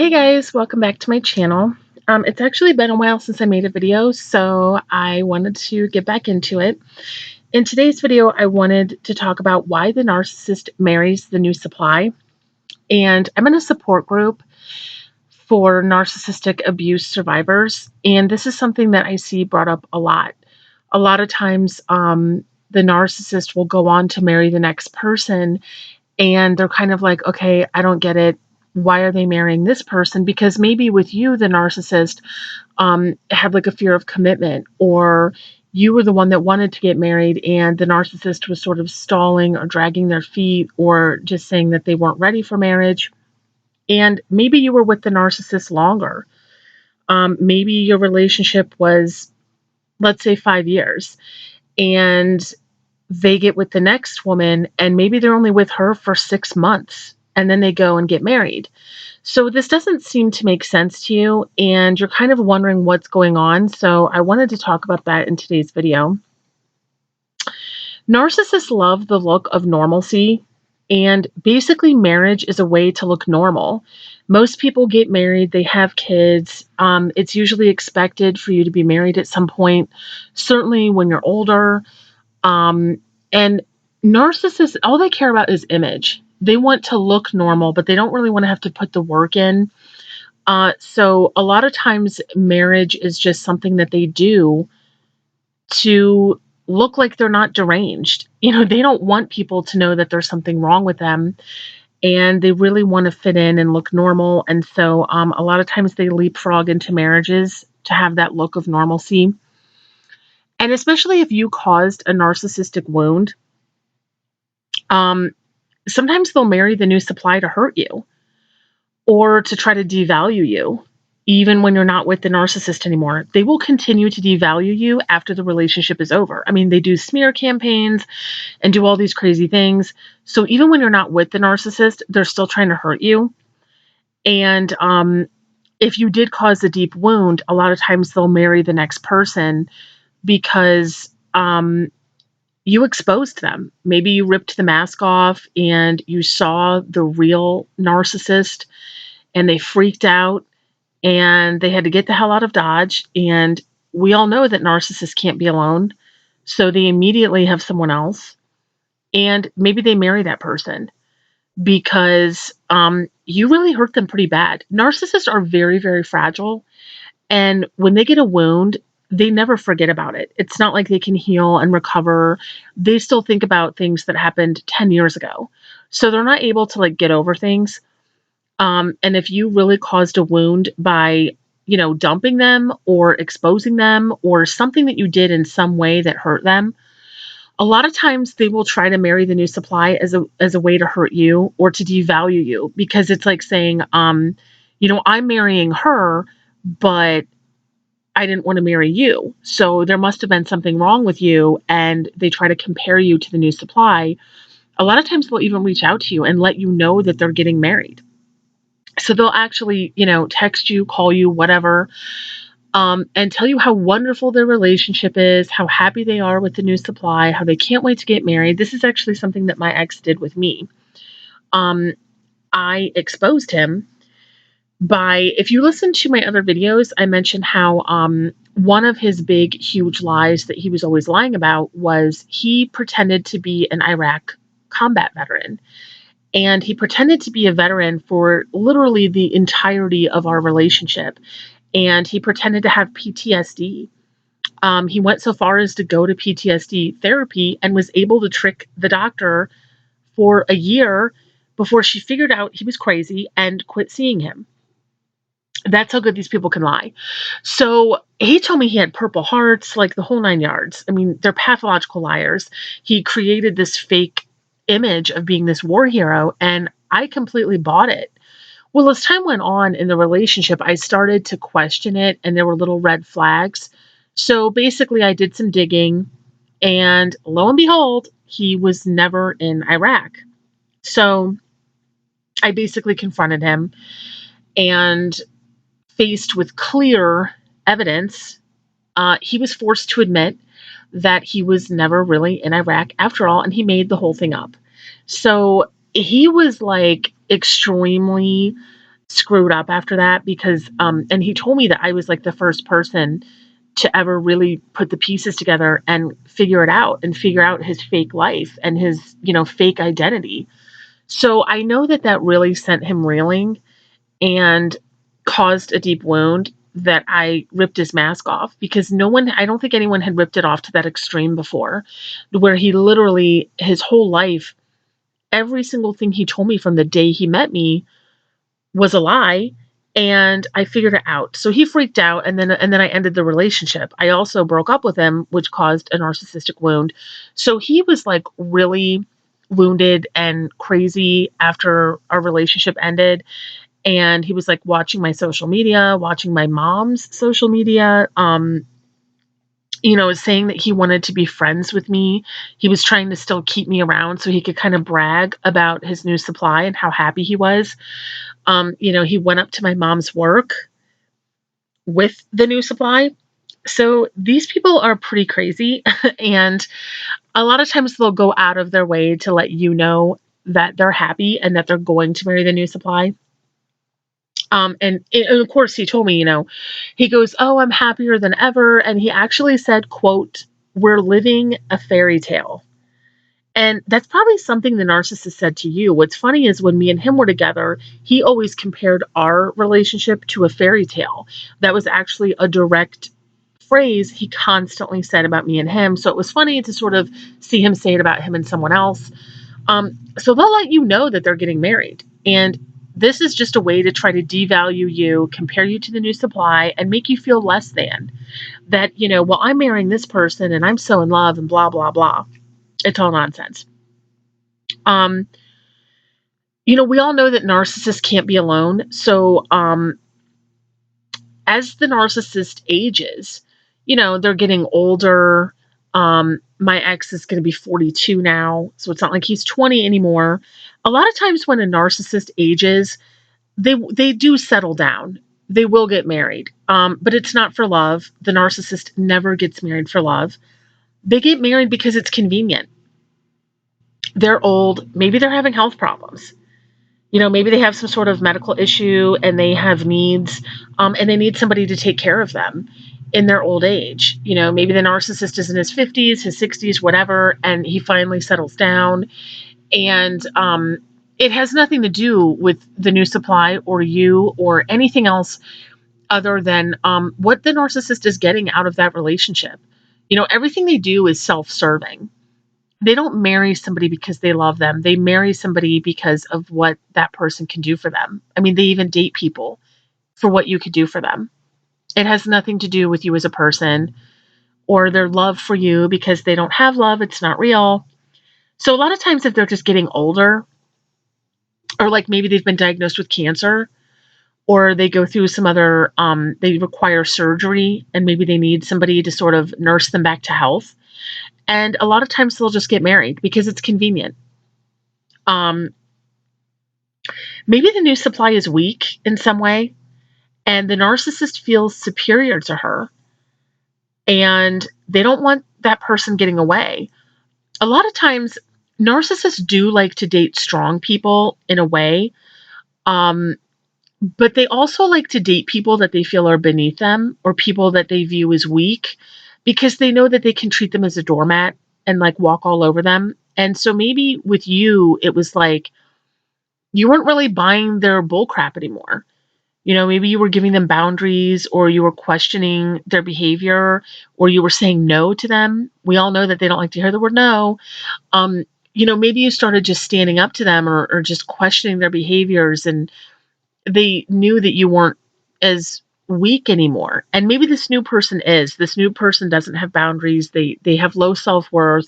Hey guys, welcome back to my channel. It's actually been a while since I made a video, so I wanted to get back into it. In today's video, I wanted to talk about why the narcissist marries the new supply. And I'm in a support group for narcissistic abuse survivors, and this is something that I see brought up a lot. A lot of times, the narcissist will go on to marry the next person, and they're kind of like, okay, I don't get it. Why are they marrying this person? Because maybe with you, the narcissist had like a fear of commitment, or you were the one that wanted to get married and the narcissist was sort of stalling or dragging their feet or just saying that they weren't ready for marriage. And maybe you were with the narcissist longer. Maybe your relationship was, let's say, 5 years, and they get with the next woman and maybe they're only with her for 6 months and then they go and get married. So this doesn't seem to make sense to you and you're kind of wondering what's going on. So I wanted to talk about that in today's video. Narcissists love the look of normalcy, and basically marriage is a way to look normal. Most people get married, they have kids. It's usually expected for you to be married at some point, certainly when you're older. And narcissists, all they care about is image. They want to look normal, but they don't really want to have to put the work in. So a lot of times marriage is just something that they do to look like they're not deranged. They don't want people to know that there's something wrong with them, and they really want to fit in and look normal. And so a lot of times they leapfrog into marriages to have that look of normalcy. And especially if you caused a narcissistic wound, sometimes they'll marry the new supply to hurt you or to try to devalue you, even when you're not with the narcissist anymore. They will continue to devalue you after the relationship is over. I mean, they do smear campaigns and do all these crazy things. So even when you're not with the narcissist, they're still trying to hurt you. And if you did cause a deep wound, a lot of times they'll marry the next person because you exposed them. Maybe you ripped the mask off and you saw the real narcissist and they freaked out and they had to get the hell out of Dodge. And we all know that narcissists can't be alone. So they immediately have someone else. And maybe they marry that person because you really hurt them pretty bad. Narcissists are very, very fragile. And when they get a wound, they never forget about it. It's not like they can heal and recover. They still think about things that happened 10 years ago. So they're not able to get over things. And if you really caused a wound by, dumping them or exposing them or something that you did in some way that hurt them, a lot of times they will try to marry the new supply as a way to hurt you or to devalue you, because it's like saying, I'm marrying her, but I didn't want to marry you. So there must have been something wrong with you. And they try to compare you to the new supply. A lot of times they'll even reach out to you and let you know that they're getting married. So they'll actually, text you, call you, whatever, and tell you how wonderful their relationship is, how happy they are with the new supply, how they can't wait to get married. This is actually something that my ex did with me. I exposed him by, if you listen to my other videos, I mentioned how one of his big, huge lies that he was always lying about was he pretended to be an Iraq combat veteran. And he pretended to be a veteran for literally the entirety of our relationship. And he pretended to have PTSD. He went so far as to go to PTSD therapy and was able to trick the doctor for a year before she figured out he was crazy and quit seeing him. That's how good these people can lie. So he told me he had Purple Hearts, like the whole 9 yards. I mean, they're pathological liars. He created this fake image of being this war hero, and I completely bought it. Well, as time went on in the relationship, I started to question it, and there were little red flags. So basically, I did some digging, and lo and behold, he was never in Iraq. So I basically confronted him, and faced with clear evidence, he was forced to admit that he was never really in Iraq after all, and he made the whole thing up. So he was extremely screwed up after that because and he told me that I was like the first person to ever really put the pieces together and figure out his fake life and his, fake identity. So I know that that really sent him reeling and caused a deep wound that I ripped his mask off because I don't think anyone had ripped it off to that extreme before, where he literally, his whole life, every single thing he told me from the day he met me was a lie. And I figured it out. So he freaked out, and then I ended the relationship. I also broke up with him, which caused a narcissistic wound. So he was like really wounded and crazy after our relationship ended. And he was like watching my social media, watching my mom's social media, saying that he wanted to be friends with me. He was trying to still keep me around so he could kind of brag about his new supply and how happy he was. He went up to my mom's work with the new supply. So these people are pretty crazy. And a lot of times they'll go out of their way to let you know that they're happy and that they're going to marry the new supply. And of course he told me, he goes, "Oh, I'm happier than ever." And he actually said, quote, "We're living a fairy tale." And that's probably something the narcissist said to you. What's funny is when me and him were together, he always compared our relationship to a fairy tale. That was actually a direct phrase he constantly said about me and him. So it was funny to sort of see him say it about him and someone else. So they'll let you know that they're getting married. And this is just a way to try to devalue you, compare you to the new supply, and make you feel less than. That, well, I'm marrying this person and I'm so in love and blah, blah, blah. It's all nonsense. Um, we all know that narcissists can't be alone. So as the narcissist ages, they're getting older. My ex is going to be 42 now, so it's not like he's 20 anymore. A lot of times when a narcissist ages, they do settle down. They will get married, but it's not for love. The narcissist never gets married for love. They get married because it's convenient. They're old. Maybe they're having health problems. Maybe they have some sort of medical issue and they have needs, and they need somebody to take care of them in their old age. Maybe the narcissist is in his 50s, his 60s, whatever, and he finally settles down. And it has nothing to do with the new supply or you or anything else other than what the narcissist is getting out of that relationship. Everything they do is self-serving. They don't marry somebody because they love them. They marry somebody because of what that person can do for them. I mean, they even date people for what you could do for them. It has nothing to do with you as a person or their love for you because they don't have love. It's not real. So a lot of times if they're just getting older or like maybe they've been diagnosed with cancer or they go through some other, they require surgery and maybe they need somebody to sort of nurse them back to health. And a lot of times they'll just get married because it's convenient. Um, Maybe the new supply is weak in some way, and the narcissist feels superior to her, and they don't want that person getting away. A lot of times, narcissists do like to date strong people in a way, um, but they also like to date people that they feel are beneath them or people that they view as weak because they know that they can treat them as a doormat and like walk all over them. And so maybe with you, it was like you weren't really buying their bullcrap anymore. Maybe you were giving them boundaries or you were questioning their behavior or you were saying no to them. We all know that they don't like to hear the word no. Maybe you started just standing up to them or just questioning their behaviors and they knew that you weren't as weak anymore. And maybe this new person is. This new person doesn't have boundaries. They have low self-worth.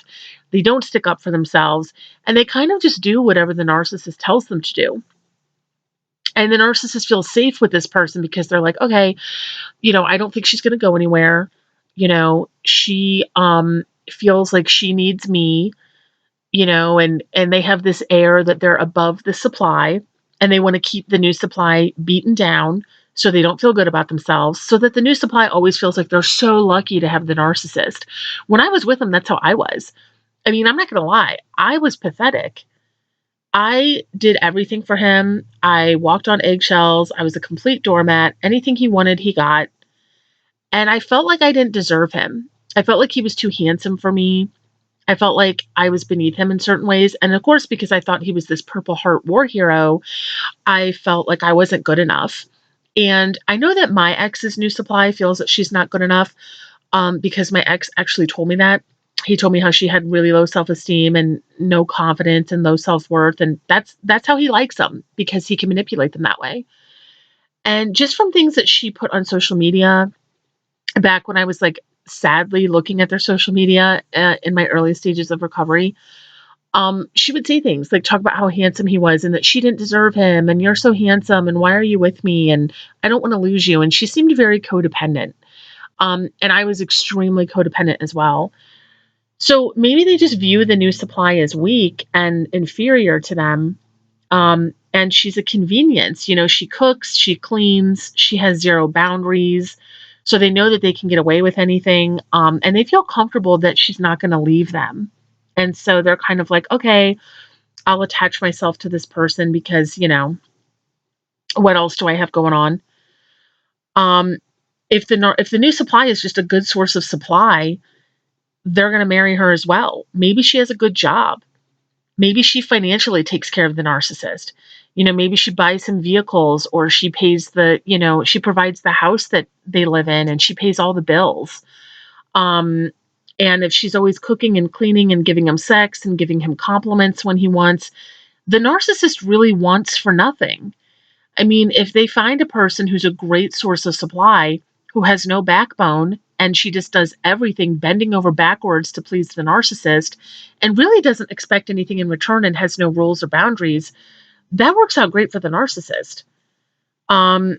They don't stick up for themselves. And they kind of just do whatever the narcissist tells them to do. And the narcissist feels safe with this person because they're like, okay, I don't think she's going to go anywhere. She feels like she needs me, and they have this air that they're above the supply and they want to keep the new supply beaten down so they don't feel good about themselves, so that the new supply always feels like they're so lucky to have the narcissist. When I was with them, that's how I was. I mean, I'm not going to lie. I was pathetic. I did everything for him. I walked on eggshells. I was a complete doormat. Anything he wanted, he got. And I felt like I didn't deserve him. I felt like he was too handsome for me. I felt like I was beneath him in certain ways. And of course, because I thought he was this Purple Heart war hero, I felt like I wasn't good enough. And I know that my ex's new supply feels that she's not good enough, because my ex actually told me that. He told me how she had really low self-esteem and no confidence and low self-worth, and that's how he likes them, because he can manipulate them that way. And just from things that she put on social media back when I was like sadly looking at their social media in my early stages of recovery, she would say things like talk about how handsome he was and that she didn't deserve him and you're so handsome and why are you with me and I don't want to lose you. And she seemed very codependent. And I was extremely codependent as well. So maybe they just view the new supply as weak and inferior to them. And she's a convenience. You know, she cooks, she cleans, she has zero boundaries. So they know that they can get away with anything. And they feel comfortable that she's not going to leave them. And so they're kind of like, okay, I'll attach myself to this person because, what else do I have going on? Um, if the new supply is just a good source of supply, they're going to marry her as well. Maybe she has a good job. Maybe she financially takes care of the narcissist. Maybe she buys some vehicles or she pays she provides the house that they live in and she pays all the bills. Um, and if she's always cooking and cleaning and giving him sex and giving him compliments when he wants, the narcissist really wants for nothing. I mean, if they find a person who's a great source of supply, who has no backbone, and she just does everything bending over backwards to please the narcissist and really doesn't expect anything in return and has no rules or boundaries, that works out great for the narcissist. Um,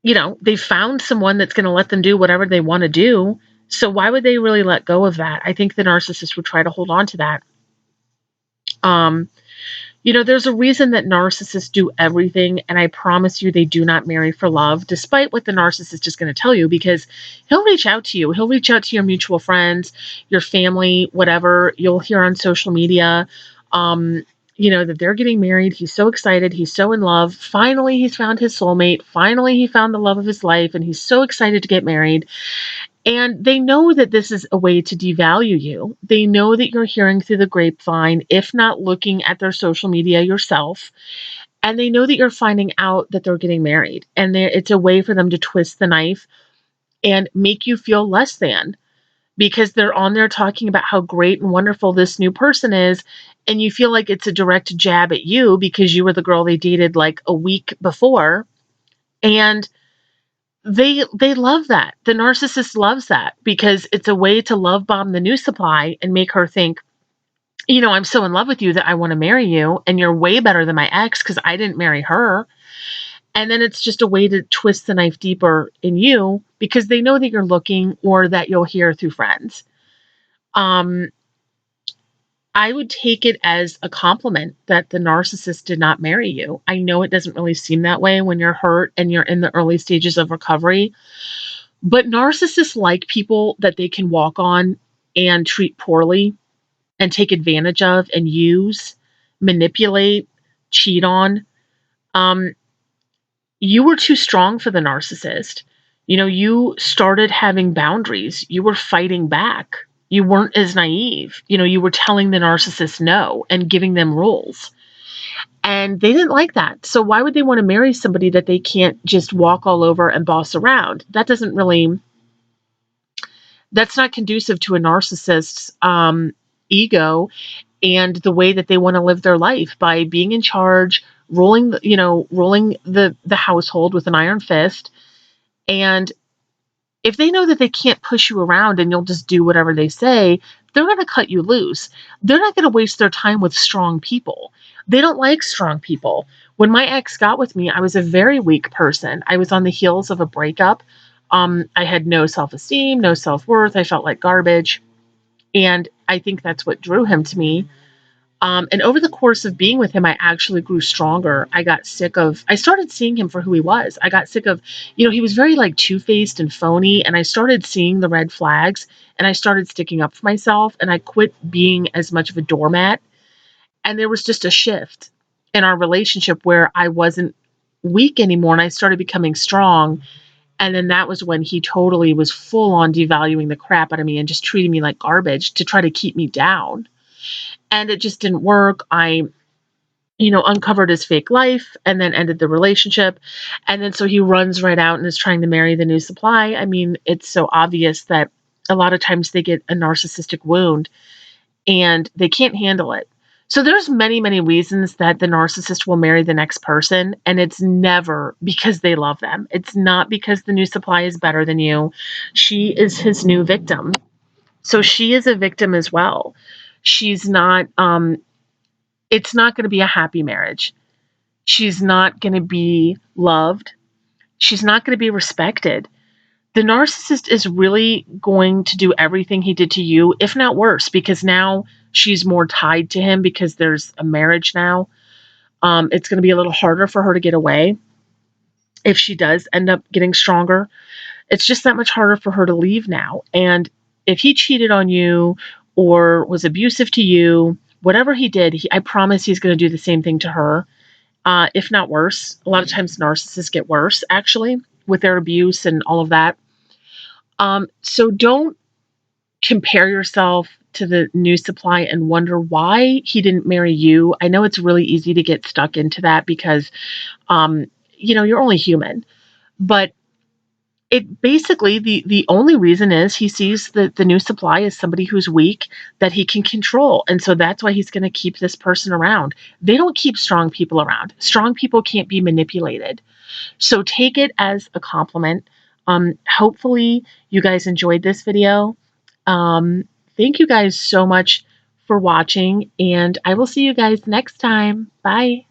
they found someone that's going to let them do whatever they want to do. So why would they really let go of that? I think the narcissist would try to hold on to that. Um, there's a reason that narcissists do everything, and I promise you they do not marry for love, despite what the narcissist is going to tell you, because he'll reach out to you. He'll reach out to your mutual friends, your family, whatever. You'll hear on social media, that they're getting married. He's so excited. He's so in love. Finally, he's found his soulmate. Finally, he found the love of his life, and he's so excited to get married. And they know that this is a way to devalue you. They know that you're hearing through the grapevine, if not looking at their social media yourself. And they know that you're finding out that they're getting married. And it's a way for them to twist the knife and make you feel less than, because they're on there talking about how great and wonderful this new person is. And you feel like it's a direct jab at you because you were the girl they dated like a week before. And they love that. The narcissist loves that because it's a way to love bomb the new supply and make her think, I'm so in love with you that I want to marry you, and you're way better than my ex because I didn't marry her. And then it's just a way to twist the knife deeper in you because they know that you're looking or that you'll hear through friends. Um, I would take it as a compliment that the narcissist did not marry you. I know it doesn't really seem that way when you're hurt and you're in the early stages of recovery. But narcissists like people that they can walk on and treat poorly and take advantage of and use, manipulate, cheat on. Um, you were too strong for the narcissist. You started having boundaries. You were fighting back. You weren't as naive. You were telling the narcissist no and giving them rules. And they didn't like that. So why would they want to marry somebody that they can't just walk all over and boss around? That's not conducive to a narcissist's ego and the way that they want to live their life by being in charge, ruling the household with an iron fist. And if they know that they can't push you around and you'll just do whatever they say, they're going to cut you loose. They're not going to waste their time with strong people. They don't like strong people. When my ex got with me, I was a very weak person. I was on the heels of a breakup. I had no self-esteem, no self-worth. I felt like garbage. And I think that's what drew him to me. And over the course of being with him, I actually grew stronger. I started seeing him for who he was. I got sick of, he was very like two-faced and phony. And I started seeing the red flags and I started sticking up for myself and I quit being as much of a doormat. And there was just a shift in our relationship where I wasn't weak anymore and I started becoming strong. And then that was when he totally was full on devaluing the crap out of me and just treating me like garbage to try to keep me down. And it just didn't work. I, uncovered his fake life and then ended the relationship. And then so he runs right out and is trying to marry the new supply. I mean, it's so obvious that a lot of times they get a narcissistic wound and they can't handle it. So there's many, many reasons that the narcissist will marry the next person, and it's never because they love them. It's not because the new supply is better than you. She is his new victim. So she is a victim as well. She's not it's not going to be a happy marriage. She's not going to be loved. She's not going to be respected. The narcissist is really going to do everything he did to you, if not worse, because now she's more tied to him because there's a marriage now. It's going to be a little harder for her to get away if she does end up getting stronger. It's just that much harder for her to leave now. And if he cheated on you or was abusive to you, whatever he did, I promise he's going to do the same thing to her, if not worse. A lot of times narcissists get worse, actually, with their abuse and all of that. So don't compare yourself to the new supply and wonder why he didn't marry you. I know it's really easy to get stuck into that because, you're only human. But it basically, the only reason is he sees the new supply as somebody who's weak that he can control. And so that's why he's going to keep this person around. They don't keep strong people around. Strong people can't be manipulated. So take it as a compliment. Hopefully you guys enjoyed this video. Thank you guys so much for watching, and I will see you guys next time. Bye.